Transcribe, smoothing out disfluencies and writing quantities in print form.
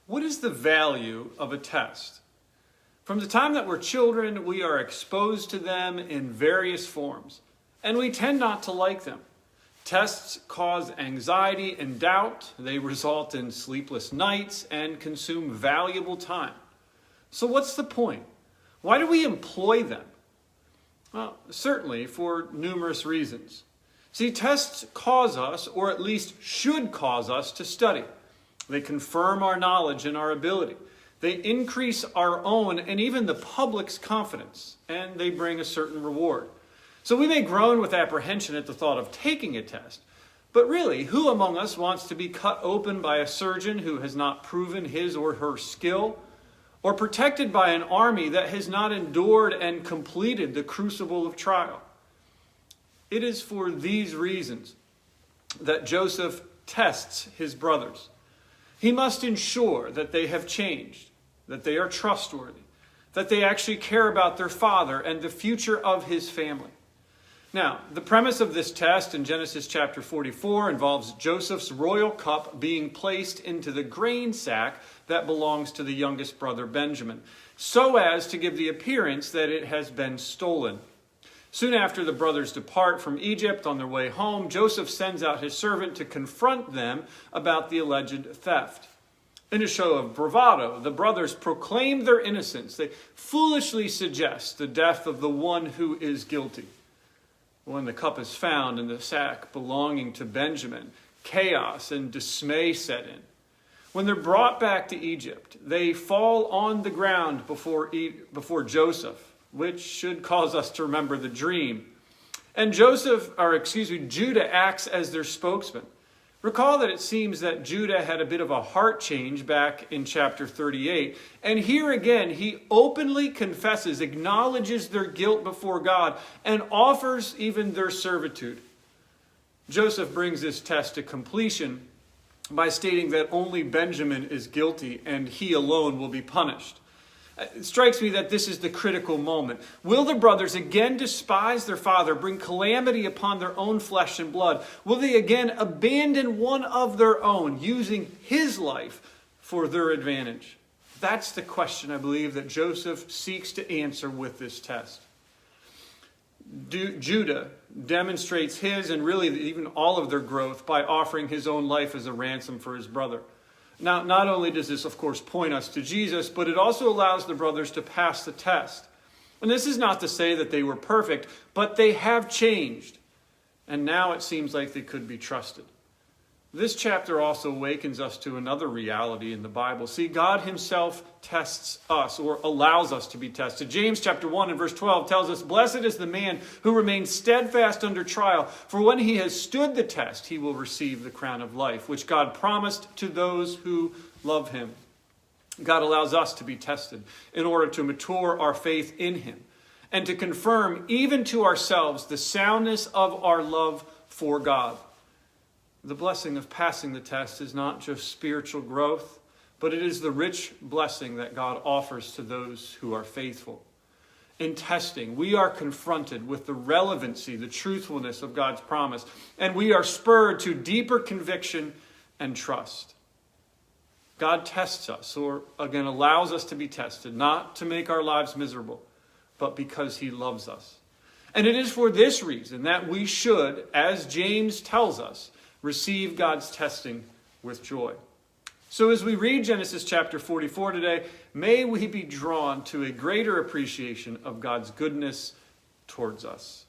What is the value of a test? From the time that we're children, we are exposed to them in various forms, and we tend not to like them. Tests cause anxiety and doubt. They result in sleepless nights and consume valuable time. So what's the point? Why do we employ them? Well, certainly for numerous reasons. See, tests cause us, or at least should cause us, to study. They confirm our knowledge and our ability. They increase our own and even the public's confidence, and they bring a certain reward. So we may groan with apprehension at the thought of taking a test, but really, who among us wants to be cut open by a surgeon who has not proven his or her skill, or protected by an army that has not endured and completed the crucible of trial? It is for these reasons that Joseph tests his brothers. He must ensure that they have changed, that they are trustworthy, that they actually care about their father and the future of his family. Now, the premise of this test in Genesis chapter 44 involves Joseph's royal cup being placed into the grain sack that belongs to the youngest brother Benjamin, so as to give the appearance that it has been stolen. Soon after the brothers depart from Egypt on their way home, Joseph sends out his servant to confront them about the alleged theft. In a show of bravado, the brothers proclaim their innocence. They foolishly suggest the death of the one who is guilty. When the cup is found in the sack belonging to Benjamin, chaos and dismay set in. When they're brought back to Egypt, they fall on the ground before Joseph, which should cause us to remember the dream. And Judah acts as their spokesman. Recall that it seems that Judah had a bit of a heart change back in chapter 38. And here again, he openly confesses, acknowledges their guilt before God, and offers even their servitude. Joseph brings this test to completion by stating that only Benjamin is guilty and he alone will be punished. It strikes me that this is the critical moment. Will the brothers again despise their father, bring calamity upon their own flesh and blood? Will they again abandon one of their own, using his life for their advantage? That's the question, I believe, that Joseph seeks to answer with this test. Judah demonstrates his and really even all of their growth by offering his own life as a ransom for his brother. Now, not only does this, of course, point us to Jesus, but it also allows the brothers to pass the test. And this is not to say that they were perfect, but they have changed. And now it seems like they could be trusted. This chapter also awakens us to another reality in the Bible. See, God himself tests us, or allows us to be tested. James chapter 1 and verse 12 tells us, "Blessed is the man who remains steadfast under trial, for when he has stood the test, he will receive the crown of life, which God promised to those who love him." God allows us to be tested in order to mature our faith in him and to confirm even to ourselves the soundness of our love for God. The blessing of passing the test is not just spiritual growth, but it is the rich blessing that God offers to those who are faithful. In testing, we are confronted with the relevancy, the truthfulness of God's promise, and we are spurred to deeper conviction and trust. God tests us, or again allows us to be tested, not to make our lives miserable, but because he loves us. And it is for this reason that we should, as James tells us, receive God's testing with joy. So as we read Genesis chapter 44 today, may we be drawn to a greater appreciation of God's goodness towards us.